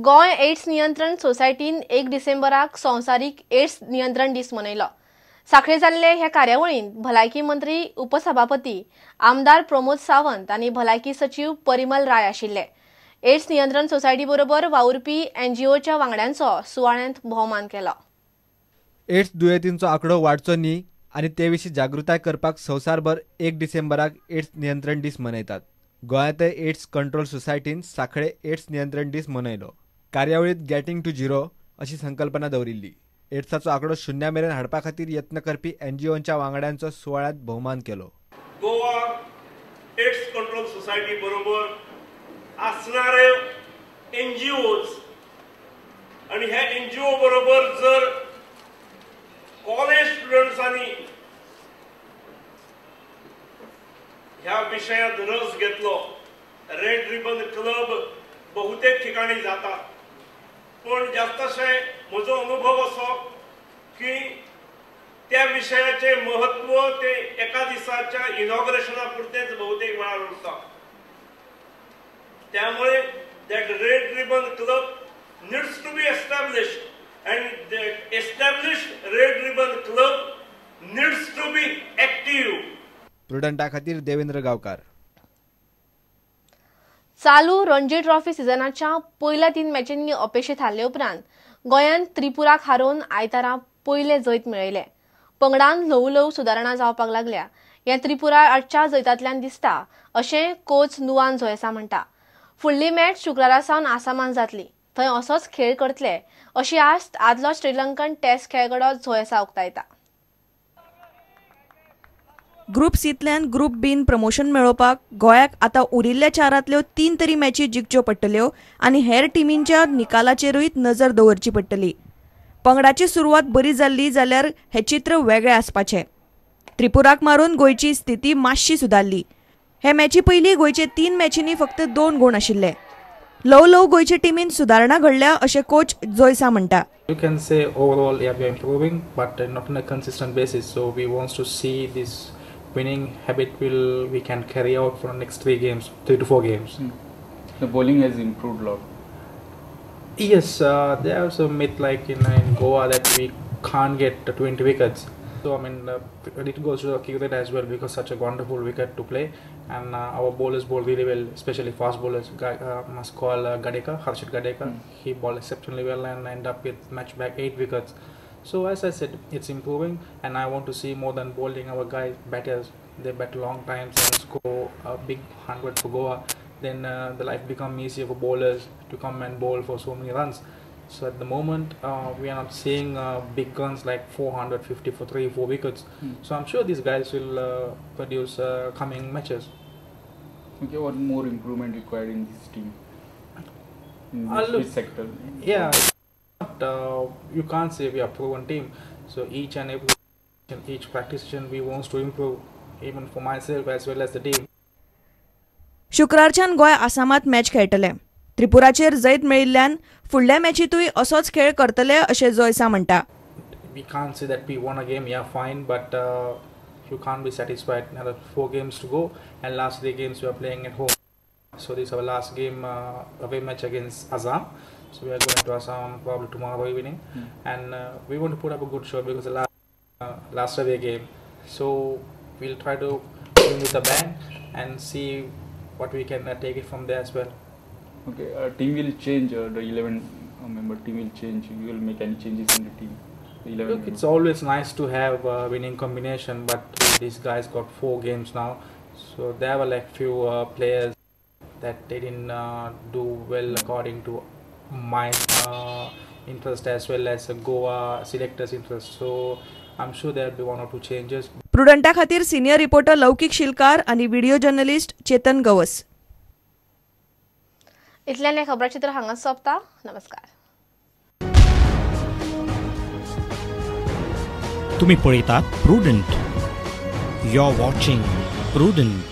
गोय एड्स नियंत्रण सोसायटीन 1 डिसेंबराक संवसारीक एड्स नियंत्रण दीस मनयलो। साखळे जाल्ले ह्या कार्यावळींत भलायकी मंत्री उपसभापती आमदार प्रमोद सावंत आनी भलायकी सचिव परिमल राय आशिल्ले। एड्स नियंत्रण सोसायटी बरोबर वावुरपी एनजीओच्या वांगड्यांचो सुवाळ्यांत भोवमान केलो। एड्स दुयेंतींचो आंकडो वाडचो न्ही आनी ते विशीं जागृताय करपाक संवसारभर 1 डिसेंबराक एड्स नियंत्रण दीस मनयतात। गोंयांतय एड्स कंट्रोल सोसायटीन साखळे एड्स नियंत्रण दीस मनयलो। कार्यावळींत गेटिंग टू झिरो अशी संकल्पना दवरिल्ली। एड्साचो आंकडो शुन्या मेरेन हाडपा खातीर यत्न करपी एनजीओच्या वांगड्यांचो सुवाळ्यांत भोवमान केलो। गोवा एड्स कंट्रोल सोसायटी बरोबर असणारे एनजीओज आणि ह्या एनजीओ बरोबर जर कॉलेज स्टुडंट्सांनी ह्या विषयात रस घेतलो, रेड रिबन क्लब बहुतेक ठिकाणी जाता, पण जास्तशे म्हजो अनुभव असो की त्या विषयाचे महत्व ते एका दिसाच्या इनॉग्रेशना पुरतेच बहुतेक वेळार उरता। त्यामुळे that red ribbon club needs to be established, and the established red ribbon club needs to be active. प्रुडंटा खातीर देवेंद्र गावकार। चालू रणजी ट्रॉफी सिजनाच्या पहिल्या 3 मॅचींनी अपेक्षित हारले उपरांत गोंयान त्रिपुराक हारोवन आयतारा पयले जैत मेळयले। पंगडान ल्हव ल्हव सुदारणा जावपाक लागल्या। हे त्रिपुरा आजच्या जैतांतल्यान दिसता अशें कोच नुवान झोयसा म्हणटा। फुडली मॅच शुक्रारा सावन आसामान जातली, थंय असोच खेळ करतले अशी आस्त आदलो श्रीलंकन टेस्ट खेळगडो झोयसा उक्तायता। ग्रुप सींतल्यान ग्रुप बीन प्रमोशन मेळोवपाक गोंयाक आतां उरिल्ल्या 4 3 तरी मॅची जिखच्यो पडटल्यो आनी हेर टिमींच्या निकालाचेरूय नजर दवरची पडटली। पंगडाची सुरवात बरी जाल्ली जाल्यार हे चित्र वेगळें आसपाचें। त्रिपुराक मारून गोंयची स्थिती मातशी सुदारली। हे मॅची पयलीं गोंयचे 3 मॅचींनी फक्त 2 गूण आशिल्ले। ल्हव ल्हव गोंयचे टिमीन सुदारणा घडल्या अशें कोच जोयसा म्हणटा। You can say overall, yeah, we are improving, but not on a consistent basis. So we want to see this winning habit we can carry out for the next 3 to 4 games. The bowling has improved a lot. Yes, there's a myth like in Goa that we can't get 20 wickets. So I mean, it goes to cricket as well because such a wonderful wicket to play, and our bowlers bowl really well, especially fast bowlers. Must call Gadeka, Harshit Gadeka. He bowled exceptionally well and ended up with match back 8 wickets. So as I said, it's improving, and I want to see more than bowling. Our guys, batters, they bat long times and score a big 100 for Goa. Then the life become easier for bowlers to come and bowl for so many runs. So at the moment, we are not seeing big guns like 450 for 3-4 wickets. So I'm sure these guys will produce coming matches. Okay, what more improvement required in this team? In this sector? Yeah, you can't say we are a proven team. So each and every each practice session we want to improve, even for myself as well as the team. शुक्रारच्यान Goa आसामात match खेळटले। त्रिपुराचेर Jait मेळिल्ल्यान फुडल्या मॅचीतूय असोच खेळ करतले अशें जोयसा म्हणटा। We can't say that we won a game, yeah, fine, but you can't be satisfied. Another 4 games to go, and last 3 games we are playing at home. So this is our last game, away match against Assam. So we are going to Assam probably tomorrow evening, and we want to put up a good show because the last away game. So we'll try to win with a bang and see what we can take it from there as well. Okay, team will change. The 11 member team will change. You will make any changes in the team? Look, it's always nice to have a winning combination, but these guys got 4 games now, so there were like few players that they didn't do well according to my interest as well as Goa selectors' interest. So I'm sure there will be 1 or 2 changes. प्रुडंटा खातीर senior reporter लौकिक शिलकार आणि video journalist Chetan Gawas. इतल्यान हे खबराचित्र हांगा सोंपता। नमस्कार। तुम्ही पळयतात Prudent. You are watching prudent.